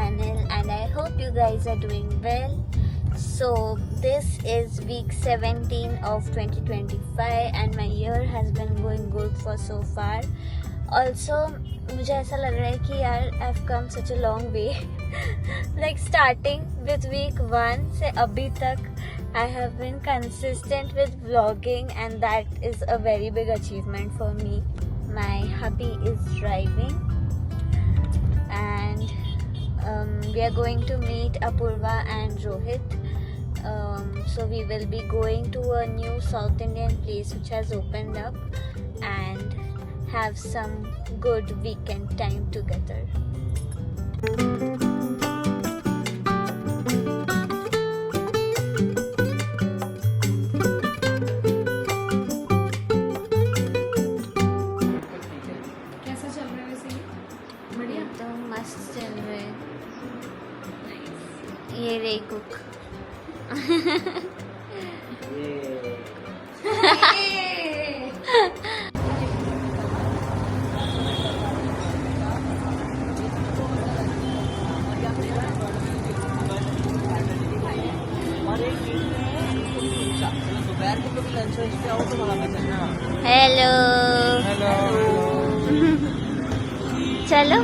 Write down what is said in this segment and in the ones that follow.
channel, and I hope you guys are doing well. So this is week 17 of 2025 and my year has been going good for so far. Also मुझे ऐसा लग रहा है कि यार I've come such a long way. Like starting with week 1 से अभी तक I have been consistent with vlogging, and that is a very big achievement for me. My hubby is driving, and we are going to meet Apurva and Rohit. So we will be going to a new South Indian place which has opened up and have some good weekend time together. ये रे cook hello चलो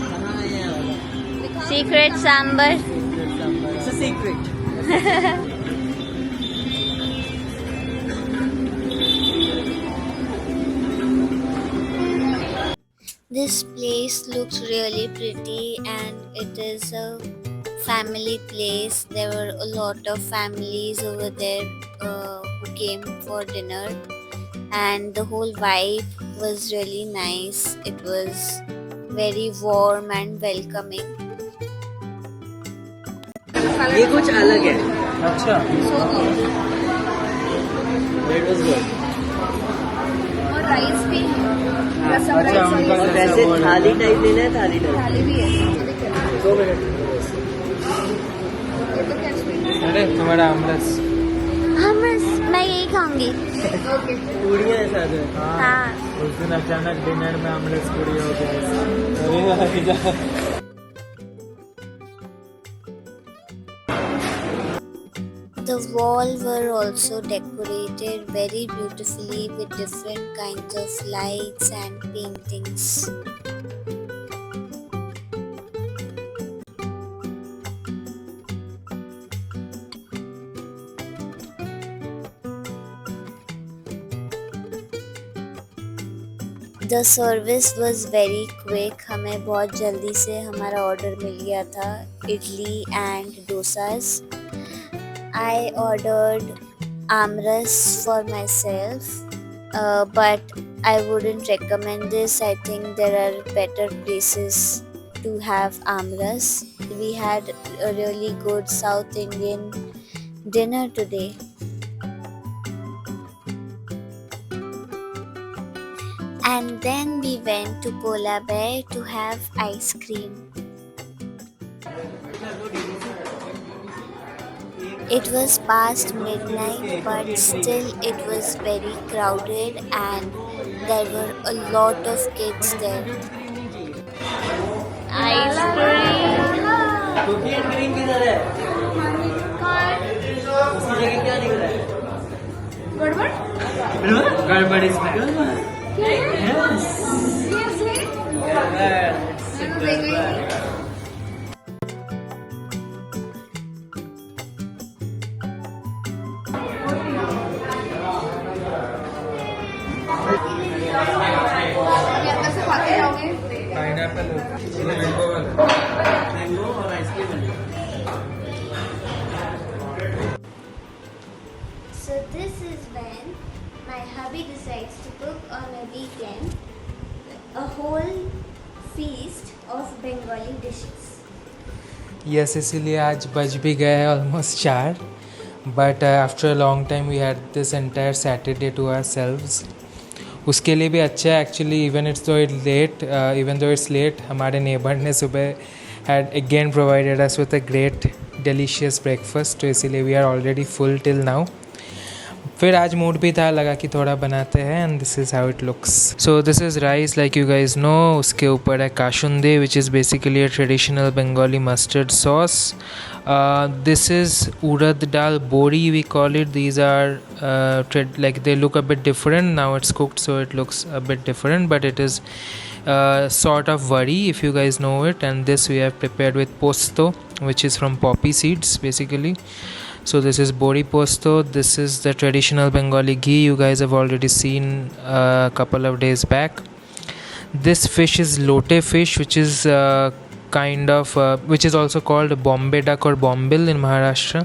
secret sambar secret. This place looks really pretty, and it is a family place. There were a lot of families over there who came for dinner, and the whole vibe was really nice. It was very warm and welcoming. ये कुछ अलग है. अच्छा That was good. और rice भी रसम अच्छा, rice उनका और वैसे थाली टाइप लेना है, थाली टाइप. थाली भी है. 2 मिनट. ये तो क्या स्वीट अरे तुम्हारा आमरस मैं यही खाऊंगी. ओके. पूड़ियाँ है साथ में. हाँ. उस दिन अचानक डिनर में आमरस पूरी हो गया. The walls were also decorated very beautifully with different kinds of lights and paintings. The service was very quick. हमें बहुत जल्दी से हमारा ऑर्डर मिल गया था, idli and dosas. I ordered amras for myself, but I wouldn't recommend this. I think there are better places to have amras. We had a really good South Indian dinner today. And then we went to Polar Bear to have ice cream. It was past midnight, but still it was very crowded and there were a lot of kids there. Ice cream. Cookie and cream किधर है? उसकी जगह क्या दिख रहा है? गड़बड़ गड़बड़ इसमें. Yes. पाइनएप्पल मैंगो वाला. मैंगो और ice cream. So this is when my hubby decides to cook on a weekend a whole feast of Bengali dishes. Yes, इसीलिए आज बज भी गए हैं almost 4. But after a long time we had this entire Saturday to ourselves. उसके लिए भी अच्छा है एक्चुअली. इवन इट्स लेट हमारे नेबर ने सुबह had again provided us with a great delicious breakfast. तो इसीलिए we are already full till now. फिर आज मूड भी था, लगा कि थोड़ा बनाते हैं and this is how it looks. So this is rice like you guys know. उसके ऊपर है kasundi which is basically a traditional Bengali mustard sauce. This is urad dal bori we call it. These are like they look a bit different. Now it's cooked so it looks a bit different, but it is sort of wari if you guys know it. And this we have prepared with posto, which is from poppy seeds basically. So this is bori posto. This is the traditional Bengali ghee you guys have already seen a couple of days back. This fish is lote fish, which is which is also called Bombay duck or bombil in Maharashtra.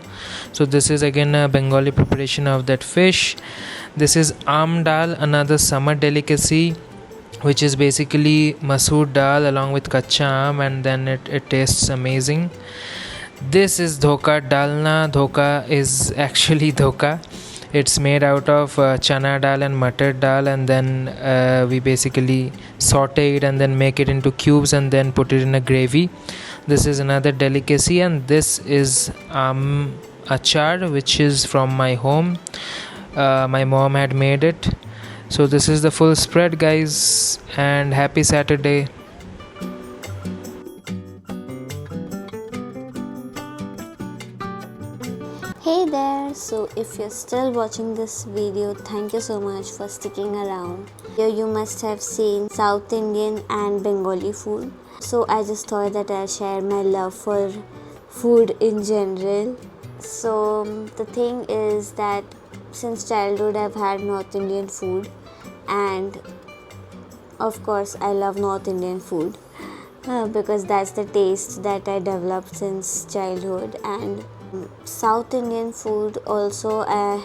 So this is again a Bengali preparation of that fish. This is am dal, another summer delicacy, which is basically masoor dal along with kacha aam, and then it tastes amazing. This is dhoka dalna. Dhoka is actually dhoka. It's made out of chana dal and matar dal, and then we basically saute it and then make it into cubes and then put it in a gravy. This is another delicacy, and this is achar, which is from my home. My mom had made it. So this is the full spread, guys, and happy Saturday. Hey there, so if you're still watching this video, thank you so much for sticking around. Here you must have seen South Indian and Bengali food. So I just thought that I'll share my love for food in general. So the thing is that since childhood I've had North Indian food, and of course I love North Indian food because that's the taste that I developed since childhood. And South Indian food also I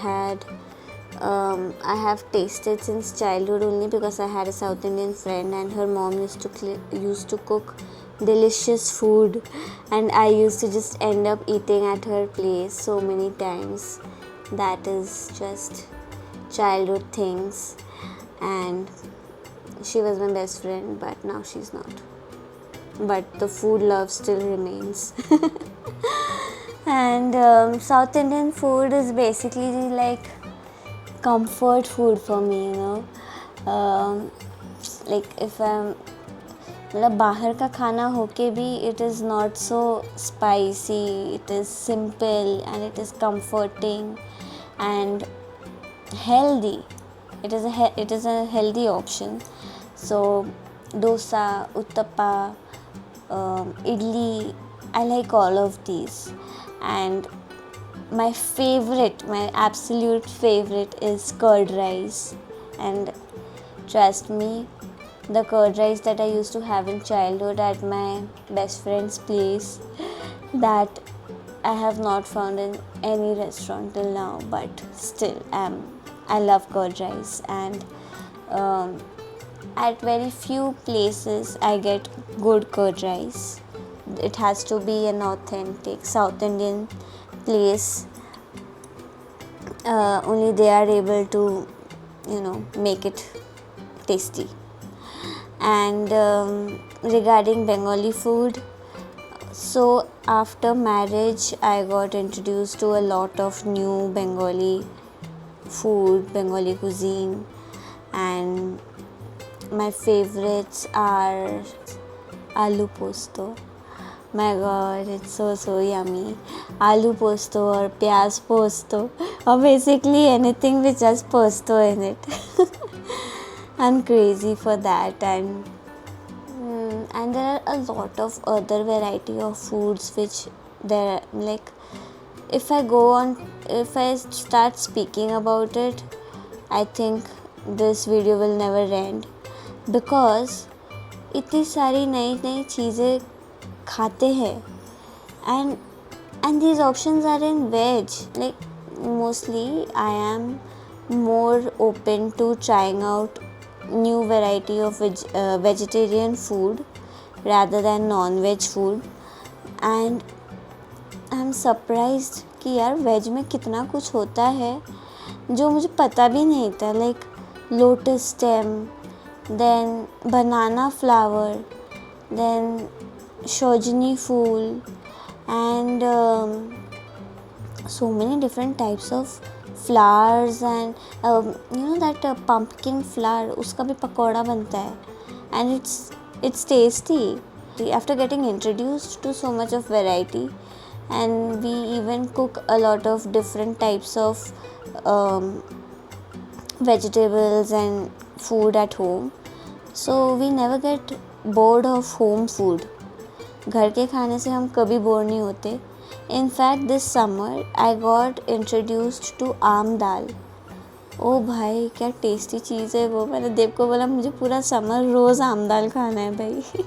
have tasted since childhood only because I had a South Indian friend and her mom used to cook delicious food, and I used to just end up eating at her place so many times. That is just childhood things, and she was my best friend, but now she's not. But the food love still remains. And South Indian food is basically like comfort food for me, like if I'm मतलब बाहर का खाना होके भी it is not so spicy, it is simple and it is comforting and healthy. It is a healthy option. So dosa, uttapa, idli, I like all of these. And my absolute favorite is curd rice. And trust me, the curd rice that I used to have in childhood at my best friend's place, that I have not found in any restaurant till now, but still I love curd rice. And at very few places I get good curd rice. It has to be an authentic South Indian place. Only they are able to, make it tasty. And regarding Bengali food, so after marriage I got introduced to a lot of new Bengali food, Bengali cuisine, and my favorites are aloo posto. My god, it's so yummy. Aloo posto or pyaz posto, or basically anything which has posto in it. I'm crazy for that. And there are a lot of other variety of foods which there, like if I start speaking about it, I think this video will never end, because इतनी सारी नई चीज़ें खाते हैं. And these options are in veg. Like mostly I am more open to trying out new variety of vegetarian food rather than non-veg food. And I'm surprised कि यार veg में कितना कुछ होता है जो मुझे पता भी नहीं था. Like lotus stem, then banana flower, then shojini fool, and so many different types of flowers and that pumpkin flour, उसका भी पकौड़ा बनता है, and it's tasty. After getting introduced to so much of variety, and we even cook a lot of different types of vegetables and food at home, so we never get bored of home food. घर के खाने से हम कभी bore नहीं होते. In fact, this summer I got introduced to आम दाल. ओ भाई क्या टेस्टी चीज़ है वो. मैंने देव को बोला मुझे पूरा समर रोज़ आम दाल खाना है भाई.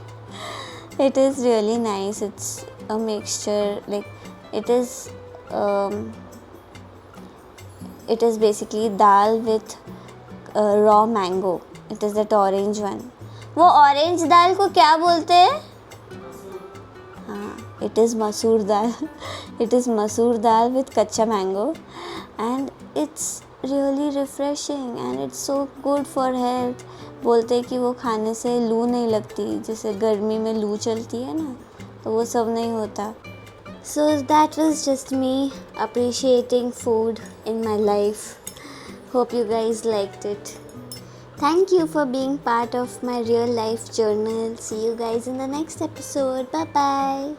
It is really nice. It's a mixture, like it is basically dal with raw mango. It is that orange one. वो orange दाल को क्या बोलते हैं? हाँ, it is मसूर दाल. It is मसूर दाल with कच्चा mango, and it's really refreshing and it's so good for health. बोलते हैं कि वो खाने से लू नहीं लगती, जैसे गर्मी में लू चलती है ना, तो वो सब नहीं होता. So that was just me appreciating food in my life. Hope you guys liked it. Thank you for being part of my real life journal. See you guys in the next episode. Bye bye.